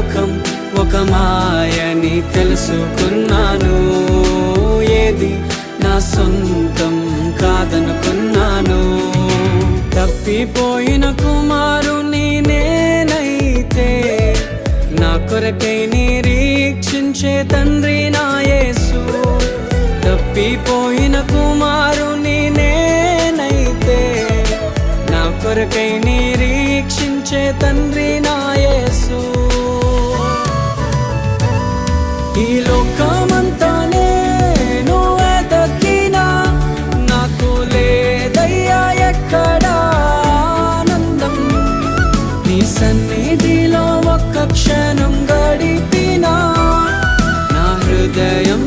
లోకం ఒక మాయని తెలుసుకున్నాను. ఏది నా సొంతం కాదనుకున్నాను. తప్పిపోయిన కుమారుని నేనైతే నా కొరకై నిరీక్షించే తండ్రి నా యేసు. తప్పిపోయిన కుమారుని నేనైతే నా కొరకై నిరీక్షించే తండ్రి నా యేసు. ఈ లోకమంతా నేను వెతకినా నాకు లేదయ్యా ఎక్కడా ఆనందం. నీ సన్నిధిలో ఒక్క క్షణం గడిపినా నా హృదయం